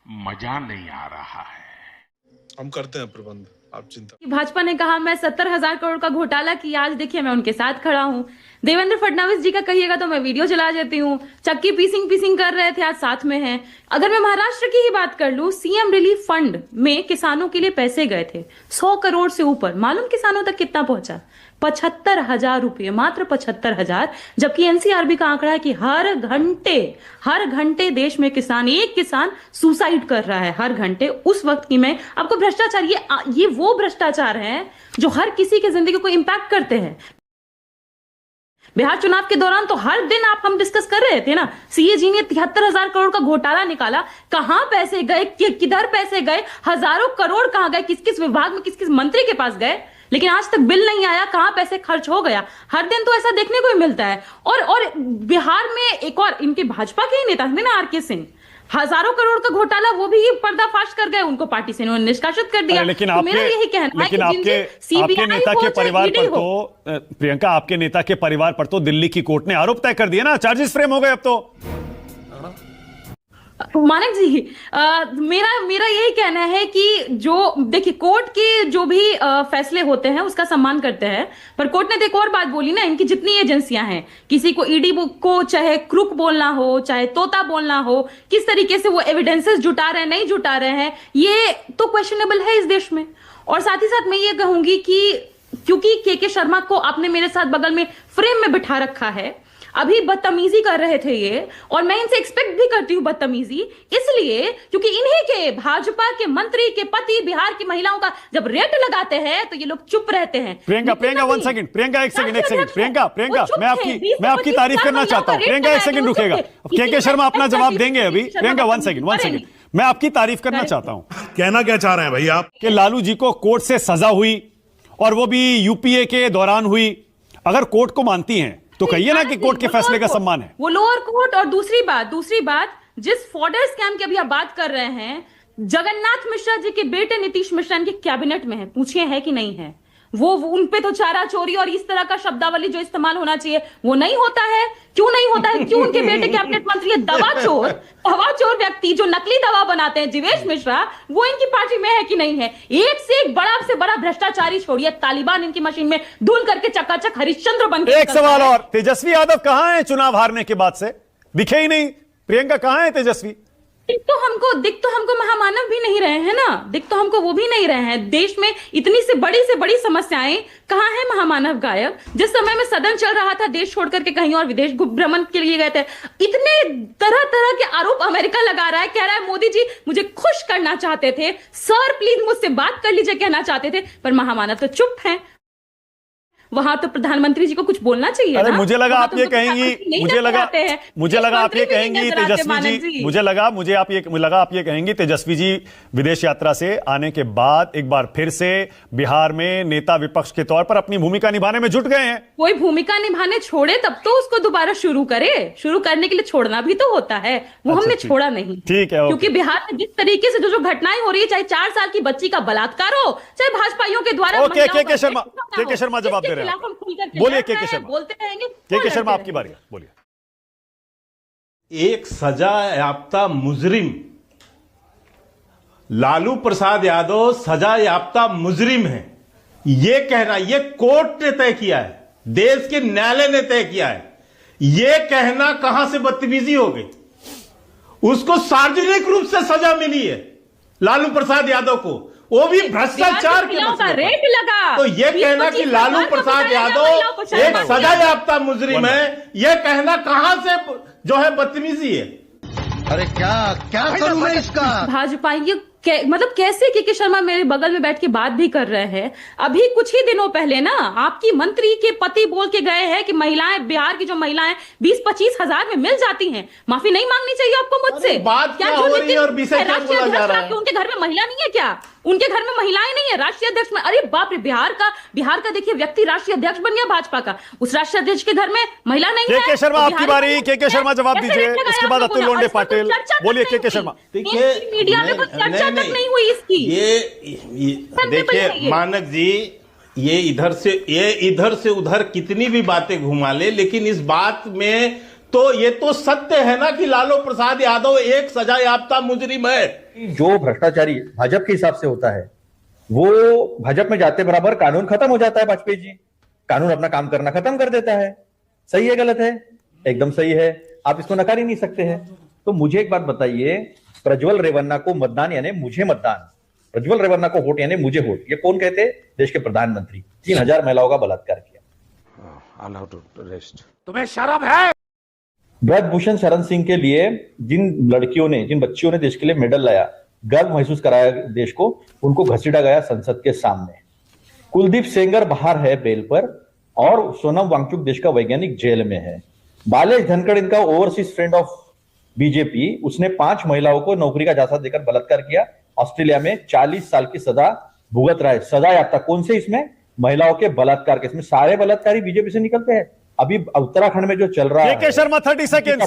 मजा नहीं आ रहा है। हम करते हैं प्रबंध, आप चिंता। भाजपा ने कहा मैं 70,000 करोड़ का घोटाला किया, आज देखिए मैं उनके साथ खड़ा हूं। देवेंद्र फडणवीस जी का कहिएगा तो मैं वीडियो चला देती हूँ। चक्की पीसिंग कर रहे थे, आज साथ में हैं। अगर मैं महाराष्ट्र की ही बात कर लूं, सीएम रिलीफ फंड में किसानों के लिए पैसे गए थे 100 करोड़ से ऊपर। मालूम किसानों तक कितना पहुंचा? 75,000 रुपये, मात्र 75,000। जबकि एनसीआरबी का आंकड़ा है कि हर घंटे देश में एक किसान सुसाइड कर रहा है हर घंटे। उस वक्त की मैं आपको भ्रष्टाचार, ये वो भ्रष्टाचार है जो हर किसी की जिंदगी को इंपैक्ट करते हैं। बिहार चुनाव के दौरान तो हर दिन हम डिस्कस कर रहे थे ना, सीए जी ने 73,000 करोड़ का घोटाला निकाला। कहां पैसे गए, किधर पैसे गए, हजारों करोड़ कहां गए, किस किस विभाग में, किस किस मंत्री के पास गए, लेकिन आज तक बिल नहीं आया। कहां पैसे खर्च हो गया, हर दिन तो ऐसा देखने को ही मिलता है। और बिहार में एक और इनके भाजपा के ही नेता थे ना, आरके सिंह, हजारों करोड़ का घोटाला, वो भी पर्दाफाश कर गए, उनको पार्टी से इन्होंने निष्कासित कर दिया। लेकिन तो मेरा यही कहना है कि आपके नेता के परिवार पर तो प्रियंका, आपके नेता के परिवार पर तो दिल्ली की कोर्ट ने आरोप तय कर दिया ना, चार्जेस फ्रेम हो गए अब तो। मानक जी, मेरा यही कहना है कि जो देखिए कोर्ट के जो भी फैसले होते हैं उसका सम्मान करते हैं, पर कोर्ट ने तो एक और बात बोली ना, इनकी जितनी एजेंसियां हैं, किसी को ईडी को चाहे क्रुक बोलना हो, चाहे तोता बोलना हो, किस तरीके से वो एविडेंसेस जुटा रहे हैं, नहीं जुटा रहे हैं, ये तो क्वेश्चनेबल है इस देश में। और साथ ही साथ मैं ये कहूंगी कि क्योंकि के शर्मा को आपने मेरे साथ बगल में फ्रेम में बिठा रखा है, अभी बदतमीजी कर रहे थे ये, और मैं इनसे एक्सपेक्ट भी करती हूँ बदतमीजी, इसलिए क्योंकि इन्हीं के भाजपा के मंत्री के पति बिहार की महिलाओं का जब रेट लगाते हैं तो ये लोग चुप रहते हैं। प्रियंका 1 सेकंड, प्रियंका एक सेकंड, प्रियंका मैं आपकी तारीफ करना चाहता हूँ। प्रियंका 1 सेकंड रुकेगा, के शर्मा अपना जवाब देंगे अभी। प्रियंका 1 सेकंड, मैं आपकी तारीफ करना चाहता हूँ। कहना क्या चाह रहे हैं भाई आप? कि लालू जी को कोर्ट से सजा हुई और वो भी यूपीए के दौरान हुई। अगर कोर्ट को मानती हैं तो कहिए ना कि कोर्ट के फैसले का सम्मान है। वो लोअर कोर्ट। और दूसरी बात, जिस फॉडर स्कैम की अभी आप बात कर रहे हैं, जगन्नाथ मिश्रा जी के बेटे नीतीश मिश्रा इनके कैबिनेट में है, पूछिए है कि नहीं है? वो उन पे तो चारा चोरी और इस तरह का शब्दावली जो इस्तेमाल होना चाहिए वो नहीं होता है। क्यों नहीं होता है? क्यों उनके बेटे कैबिनेट मंत्री है? दवा चोर व्यक्ति जो नकली दवा बनाते हैं, जीवेश मिश्रा, वो इनकी पार्टी में है कि नहीं है? एक से एक बड़ा से बड़ा भ्रष्टाचारी छोड़िए, तालिबान इनकी मशीन में धुल करके चकाचक हरिश्चंद्र बन के। एक सवाल और, तेजस्वी यादव कहां है? चुनाव हारने के बाद से दिखे ही नहीं। प्रियंका कहां है तेजस्वी? दिख तो हमको महामानव भी नहीं रहे हैं ना, दिख तो हमको वो भी नहीं रहे हैं। देश में इतनी से बड़ी समस्याएं, कहां है महामानव गायब? जिस समय में सदन चल रहा था, देश छोड़ करके कहीं और विदेश भ्रमण के लिए गए थे। इतने तरह के आरोप अमेरिका लगा रहा है, कह रहा है मोदी जी मुझे खुश करना चाहते थे, सर प्लीज मुझसे बात कर लीजिए कहना चाहते थे, पर महामानव तो चुप है। वहां तो प्रधानमंत्री जी को कुछ बोलना चाहिए। अरे मुझे लगा आप ये कहेंगी, मुझे लगा आप ये कहेंगी तेजस्वी जी, मुझे लगा आप ये कहेंगी तेजस्वी जी विदेश यात्रा से आने के बाद एक बार फिर से बिहार में नेता विपक्ष के तौर पर अपनी भूमिका निभाने में जुट गए हैं। कोई भूमिका निभाने छोड़े तब तो उसको दोबारा शुरू करने के लिए छोड़ना भी तो होता है, वो हमने छोड़ा नहीं। ठीक है, क्योंकि बिहार में जिस तरीके से जो घटनाएं हो रही है, चाहे 4 साल की बच्ची का बलात्कार हो, चाहे भाजपाइयों के द्वारा। के शर्मा जवाब दे रहे हैं, बोलिए के शर्मा। बोलते रहेंगे के शर्मा आपकी बारी है, बोलिए। एक सजा याफ्ता मुजरिम, लालू प्रसाद यादव सजा याफ्ता मुजरिम है, यह कहना, यह कोर्ट ने तय किया है, देश के न्यायालय ने तय किया है, यह कहना कहां से बदतमीजी हो गई? उसको सार्वजनिक रूप से सजा मिली है लालू प्रसाद यादव को, वो भी भ्रष्टाचार के मसले पर। रेट लगा। तो यह कहना कि लालू प्रसाद यादव एक सजा याफ्ता मुजरिम है, यह कहना कहां से जो है बदतमीजी है? अरे क्या करूं मैं इसका? भाजपा ये मतलब कैसे के शर्मा मेरे बगल में बैठ के बात भी कर रहे हैं। अभी कुछ ही दिनों पहले ना आपकी मंत्री के पति बोल के गए हैं कि महिलाएं, बिहार की जो महिलाएं 20-25 हजार में मिल जाती हैं। माफी नहीं मांगनी चाहिए आपको मुझसे। बात क्या हो रही है और विषय क्या बोला जा रहा है? उनके घर में महिला नहीं है क्या? उनके घर में महिलाएं नहीं है? राष्ट्रीय अध्यक्ष में, अरे बाप रे, बिहार का देखिए व्यक्ति राष्ट्रीय अध्यक्ष बन गया भाजपा का, उस राष्ट्रीय अध्यक्ष के घर में महिला नहीं है। के शर्मा आपकी बारी, के शर्मा जवाब दीजिए, उसके बाद अतुल लोंडे पाटिल। बोलिए के शर्मा। देखिए मीडिया में कुछ चर्चा तक नहीं हुई इसकी। ये देखिए मानक जी, ये इधर से उधर कितनी भी बातें घुमा ले, लेकिन इस बात में तो ये तो सत्य है ना कि लालू प्रसाद यादव एक सजा याफ्ता मुजरिम है। कि जो भ्रष्टाचारी भाजपा के हिसाब से होता है वो भाजपा में जाते बराबर कानून खत्म हो जाता है। वाजपेयी जी कानून अपना काम करना खत्म कर देता है। सही है गलत है? एकदम सही है, आप इसको नकार ही नहीं सकते हैं। तो मुझे एक बात बताइए, प्रज्वल रेवन्ना को मतदान यानी मुझे मतदान, प्रज्वल रेवन्ना को वोट यानी मुझे वोट, ये कौन कहते? देश के प्रधानमंत्री। 3000 महिलाओं का बलात्कार किया। तुम्हें शर्म है? ब्रजभूषण शरण सिंह के लिए जिन लड़कियों ने, जिन बच्चियों ने देश के लिए मेडल लाया, गर्व महसूस कराया देश को, उनको घसीटा गया संसद के सामने। कुलदीप सेंगर बाहर है बेल पर और सोनम वांगचुक देश का वैज्ञानिक जेल में है। बालेश धनखड़ इनका ओवरसीज फ्रेंड ऑफ बीजेपी, उसने 5 महिलाओं को नौकरी का झांसा देकर बलात्कार किया। ऑस्ट्रेलिया में 40 साल की सजा भुगत रहा है। सजा याफ्ता कौन से? इसमें महिलाओं के बलात्कार के। इसमें सारे बलात्कारी बीजेपी से निकलते हैं। अभी उत्तराखंड में जो चल रहा है, शर्मा 30 सेकंड,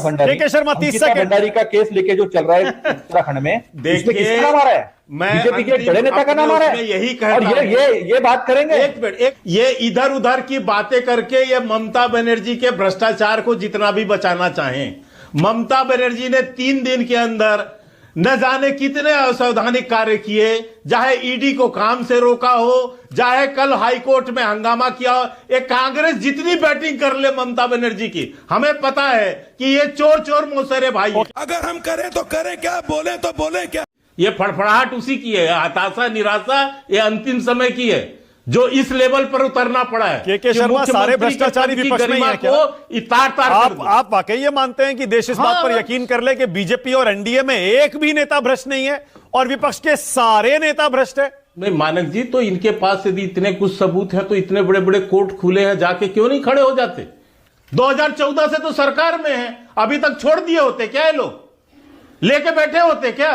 शर्मा 30 सेकंड, भंडारी का केस लेके जो चल रहा है उत्तराखंड में, इसमें किसका नाम आ रहा है? बीजेपी के बड़े नेता का नाम आ रहा है। यही और ये बात करेंगे। एक मिनट, ये इधर उधर की बातें करके ये ममता बनर्जी के भ्रष्टाचार को जितना भी बचाना चाहें, ममता बनर्जी ने 3 दिन के अंदर न जाने कितने असंवैधानिक कार्य किए, चाहे ईडी को काम से रोका हो, चाहे कल हाईकोर्ट में हंगामा किया हो। एक कांग्रेस जितनी बैटिंग कर ले ममता बनर्जी की, हमें पता है कि ये चोर चोर मौसेरे भाई। अगर हम करें तो करें क्या, बोले तो बोले क्या। ये फड़फड़ाहट उसी की है, हताशा निराशा ये अंतिम समय की है, जो इस लेवल पर उतरना पड़ा है। के शर्मा, सारे भ्रष्टाचारी विपक्ष में है क्या? आप वाकई ये मानते हैं कि देश इस बात पर यकीन कर ले कि बीजेपी और एनडीए में एक भी नेता भ्रष्ट नहीं है और विपक्ष के सारे नेता भ्रष्ट है? नहीं मानक जी, तो इनके पास यदि इतने कुछ सबूत है तो इतने बड़े बड़े कोर्ट खुले हैं, जाके क्यों नहीं खड़े हो जाते? 2014 से तो सरकार में है, अभी तक छोड़ दिए होते क्या? ये लोग लेके बैठे होते क्या?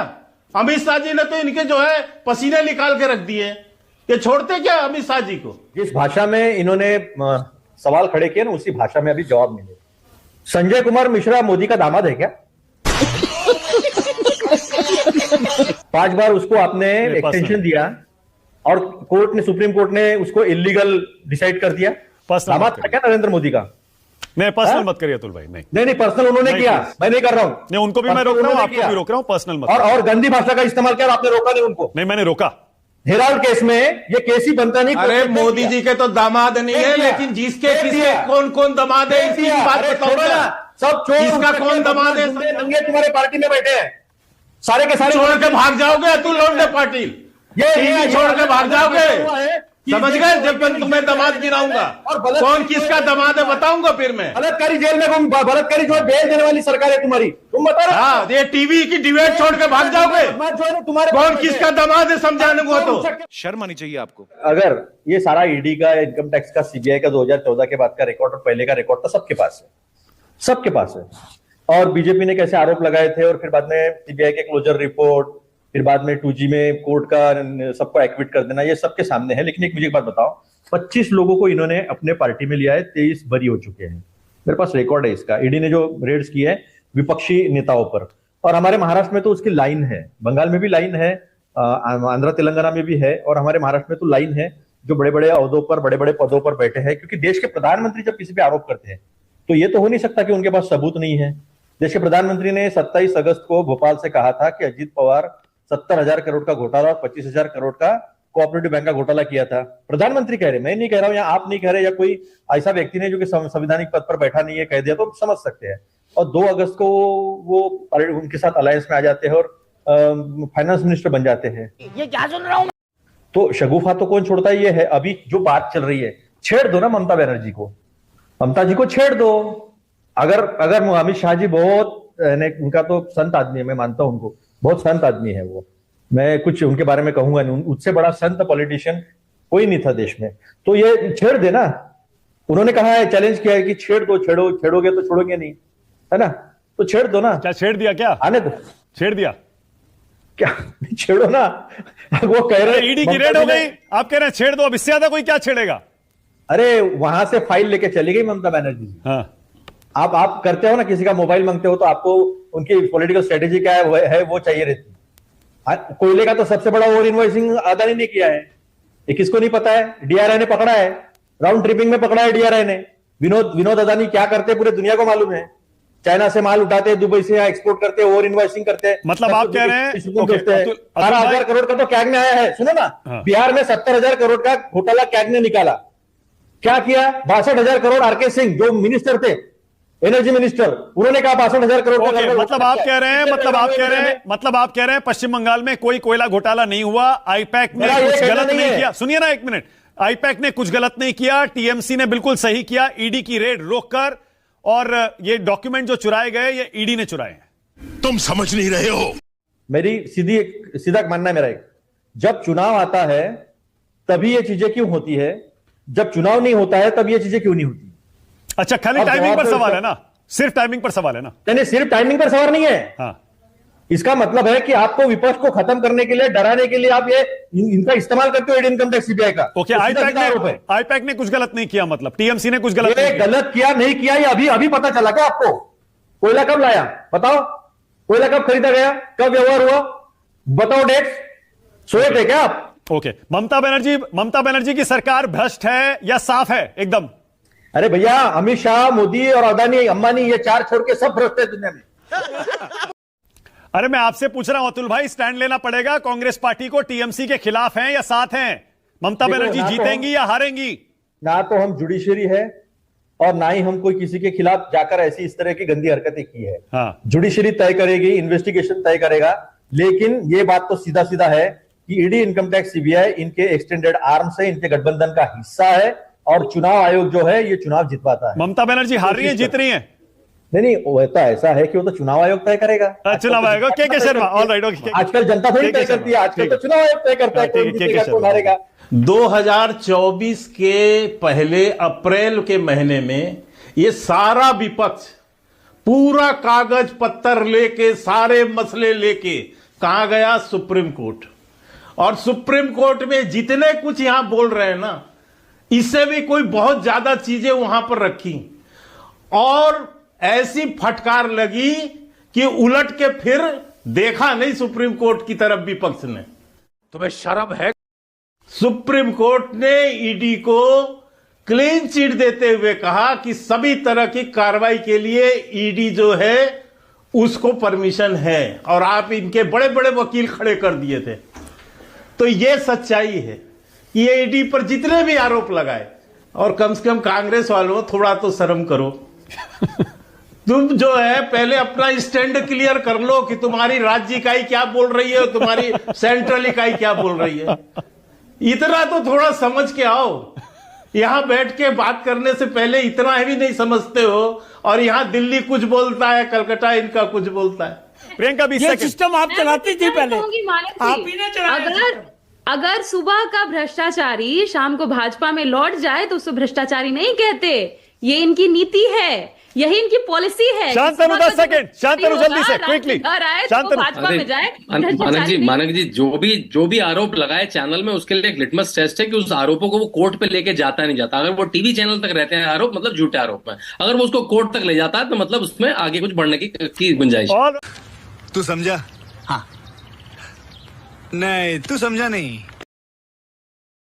अमित शाह जी ने तो इनके जो है पसीने निकाल के रख दिए। ये छोड़ते क्या अमित शाह जी को? जिस भाषा में इन्होंने सवाल खड़े किए ना, उसी भाषा में अभी जवाब मिले। संजय कुमार मिश्रा मोदी का दामाद है क्या? 5 बार उसको आपने एक्सटेंशन दिया और कोर्ट ने, सुप्रीम कोर्ट ने उसको इलीगल डिसाइड कर दिया। दामाद था क्या नरेंद्र मोदी का? नहीं, पर्सनल मत करिए अतुल भाई। नहीं, पर्सनल उन्होंने किया, मैं नहीं कर रहा हूं। नहीं, उनको भी मैं रोक रहा हूं, आपको भी रोक रहा हूं, पर्सनल मत। और गंदी भाषा का इस्तेमाल किया, आपने रोका नहीं उनको? नहीं, मैंने रोका। हेराल्ड केस में ये केस ही बनता नहीं। अरे मोदी जी के तो दामाद नहीं है, लेकिन जिसके किसके कौन कौन दामाद है इसकी बात बताओ ना। सब छोड़, इसका कौन दामाद है? नंगे तुम्हारे पार्टी में बैठे हैं, सारे के सारे। छोड़ के भाग जाओगे अतुल लोंडे पाटिल, ये छोड़ के भाग जाओगे, समझ गए? जब मैं तुम्हें दामाद गिराऊंगा, कौन किसका दामाद है बताऊंगा फिर मैं। बलात्कारी जेल में, बलात्कारी जो बेल देने वाली सरकार है तुम्हारी, तुम बता रहे? हाँ, ये टीवी की डिबेट छोड़ के भाग जाओगे। कौन किसका दामाद है समझाने को तो शर्म आनी चाहिए आपको। अगर ये सारा ईडी का, इनकम टैक्स का, सीबीआई का 2014 के बाद का रिकॉर्ड और पहले का रिकॉर्ड तो सबके पास है, सबके पास है। और बीजेपी ने कैसे आरोप लगाए थे और फिर बाद में सीबीआई के क्लोजर रिपोर्ट, फिर बाद में 2G में कोर्ट का सबको एक्विट कर देना, ये सबके सामने है। लेकिन मुझे एक बात बताओ, 25 लोगों को इन्होंने अपने पार्टी में लिया है, 23 बरी हो चुके हैं। मेरे पास रिकॉर्ड है इसका। ईडी ने जो रेड्स किए हैं विपक्षी नेताओं पर, और हमारे महाराष्ट्र में तो उसकी लाइन है, बंगाल में भी लाइन है, आंध्र तेलंगाना में भी है, और हमारे महाराष्ट्र में तो लाइन है, जो बड़े बड़े अहदों पर, बड़े बड़े पदों पर बैठे हैं। क्योंकि देश के प्रधानमंत्री जब किसी पे आरोप करते हैं तो ये तो हो नहीं सकता कि उनके पास सबूत नहीं है। देश के प्रधानमंत्री ने 27 अगस्त को भोपाल से कहा था कि अजीत पवार 70,000 करोड़ का घोटाला और 25,000 करोड़ का कोऑपरेटिव बैंक का घोटाला किया था। प्रधानमंत्री कह रहे, मैं नहीं कह रहा हूं, या आप नहीं कह रहे, या कोई ऐसा व्यक्ति नहीं जो कि संवैधानिक पद पर बैठा नहीं है कह दिया, तो समझ सकते हैं। और 2 अगस्त को वो उनके साथ अलायंस में आ जाते हैं और फाइनेंस मिनिस्टर बन जाते हैं। ये क्या सुन रहा हूं? तो शगुफा तो कौन छोड़ता है? ये है अभी जो बात चल रही है, छेड़ दो ना ममता बनर्जी को, ममता जी को छेड़ दो। अगर अमित शाह जी बहुत, उनका तो संत आदमी है, मैं मानता हूं उनको, बहुत संत आदमी है वो, मैं कुछ उनके बारे में कहूंगा नहीं, उससे बड़ा संत पॉलिटिशियन कोई नहीं था देश में। तो ये छेड़ देना, उन्होंने कहा है, चैलेंज किया है कि छेड़ दो, छेड़ोगे तो छोड़ोगे नहीं, है ना? तो छेड़ दो ना। क्या छेड़ दिया? क्या आने दो, छेड़ दिया क्या? छेड़ो ना। वो कह रहे ईडी की रेड हो गई, आप कह रहे हैं छेड़ दो, अब इससे ज्यादा कोई क्या छेड़ेगा? अरे वहां से फाइल लेके चली गई ममता बनर्जी। हाँ, आप करते हो ना, किसी का मोबाइल मांगते हो तो आपको उनकी पॉलिटिकल स्ट्रेटेजी क्या है वो चाहिए रहती है। कोयले का तो सबसे बड़ा ओवर इनवॉइसिंग अदानी ने किया है, ये किसको नहीं पता है? डीआरआई ने पकड़ा है, राउंड ट्रिपिंग में पकड़ा है डीआरआई ने। विनोद अदानी क्या करते पूरे दुनिया को मालूम है। चाइना से माल उठाते हैं, दुबई से यहाँ एक्सपोर्ट करते हैं, ओवर इन्वॉइसिंग करते हैं। मतलब आप कह रहे हैं 18,000 करोड़ का तो कैग ने आया है। सुनो ना, बिहार में 70,000 करोड़ का घोटाला कैग ने निकाला। क्या किया? 62,000 करोड़ आरके सिंह जो मिनिस्टर थे, एनर्जी मिनिस्टर, उन्होंने कहा 62,000 करोड़ का। मतलब आप कह रहे हैं पश्चिम बंगाल में कोई कोयला घोटाला नहीं हुआ, आईपैक ने कुछ गलत नहीं किया। सुनिए ना एक मिनट, आईपैक ने कुछ गलत नहीं किया, टीएमसी ने बिल्कुल सही किया, ईडी की रेड रोककर, और ये डॉक्यूमेंट जो चुराए गए ये ईडी ने चुराए हैं। तुम समझ नहीं रहे हो। मेरी सीधा मानना है मेरा एक, जब चुनाव आता है तभी ये चीजें क्यों होती है, जब चुनाव नहीं होता है तब ये चीजें क्यों नहीं होती। अच्छा, खाली टाइमिंग पर सवाल है ना? सिर्फ टाइमिंग पर सवाल है ना? नहीं, सिर्फ टाइमिंग पर सवाल नहीं है। हाँ, इसका मतलब है कि आपको विपक्ष को खत्म करने के लिए, डराने के लिए आप ये इनका इस्तेमाल करते हो, इनकम टैक्स सीबीआई का। ओके, आईपैक ने कुछ गलत नहीं किया, मतलब टीएमसी ने कुछ गलत किया नहीं किया, ये अभी पता चला क्या आपको? कोयला कब लाया बताओ? कोयला कब खरीदा गया, कब व्यवहार हुआ बताओ? डेट सोए थे क्या आप? ओके, ममता बनर्जी की सरकार भ्रष्ट है या साफ है एकदम? अरे भैया, अमित शाह, मोदी और अदानी, अंबानी, ये चार छोड़ के सब भ्रष्ट है दुनिया में। अरे मैं आपसे पूछ रहा हूं अतुल भाई, स्टैंड लेना पड़ेगा कांग्रेस पार्टी को, टीएमसी के खिलाफ हैं या साथ हैं? ममता बनर्जी जीतेंगी या हारेंगी? ना तो हम जुडिशरी है और ना ही हम कोई किसी के खिलाफ जाकर ऐसी इस तरह की गंदी हरकतें की है। हाँ। जुडिशरी तय करेगी, इन्वेस्टिगेशन तय करेगा, लेकिन ये बात तो सीधा सीधा है कि ईडी, इनकम टैक्स, सीबीआई इनके एक्सटेंडेड आर्म्स है, इनके गठबंधन का हिस्सा है, और चुनाव आयोग जो है ये चुनाव जितवाता है। ममता बनर्जी हार रही है, जीत रही है? नहीं, वो तो ऐसा है कि वो तो चुनाव आयोग तय करेगा। चुनाव आयोग के शर्मा, ऑलराइट, ओके। आजकल जनता थोड़ी तय करती है, आजकल तो चुनाव आयोग तय करता है कौन जीतेगा, कौन हारेगा। 2024 के पहले अप्रैल के महीने में ये सारा विपक्ष पूरा कागज पत्तर लेके, सारे मसले लेके कहां गया? Supreme court. और सुप्रीम कोर्ट में जितने कुछ यहां बोल रहे हैं ना, इससे भी कोई बहुत ज्यादा चीजें वहां पर रखी, और ऐसी फटकार लगी कि उलट के फिर देखा नहीं सुप्रीम कोर्ट की तरफ विपक्ष ने। तुम्हें शर्म है? सुप्रीम कोर्ट ने ईडी को क्लीन चिट देते हुए कहा कि सभी तरह की कार्रवाई के लिए ईडी जो है उसको परमिशन है, और आप इनके बड़े बड़े वकील खड़े कर दिए थे। तो यह सच्चाई है कि ये ईडी पर जितने भी आरोप लगाए, और कम से कम कांग्रेस वालों थोड़ा तो शर्म करो। तुम जो है पहले अपना स्टैंड क्लियर कर लो कि तुम्हारी राज्य इकाई क्या बोल रही है और तुम्हारी सेंट्रल इकाई क्या बोल रही है। इतना तो थोड़ा समझ के आओ। यहां बैठ के बात करने से पहले इतना भी नहीं समझते हो, और यहां दिल्ली कुछ बोलता है, कलकत्ता इनका कुछ बोलता है। प्रियंका, ये सिस्टम आप चलाती थी पहले, आप ही ने चलाया। अगर सुबह का भ्रष्टाचारी शाम को भाजपा में लौट जाए तो उसे भ्रष्टाचारी नहीं कहते। ये इनकी नीति है, यही इनकी पॉलिसी है। शांतनु 10 सेकंड, शांतनु जल्दी से, क्विकली। भाजपा में जाए। मानक जी जो भी आरोप लगाए चैनल में, उसके लिए एक लिटमस टेस्ट है कि उस आरोपों को वो कोर्ट पे लेके जाता नहीं जाता। अगर वो टीवी चैनल तक रहते हैं आरोप, मतलब झूठे आरोप है, अगर वो उसको कोर्ट तक ले जाता है तो मतलब उसमें आगे कुछ बढ़ने की गुंजाइश है। तू समझा? हाँ। नहीं, तू समझा नहीं।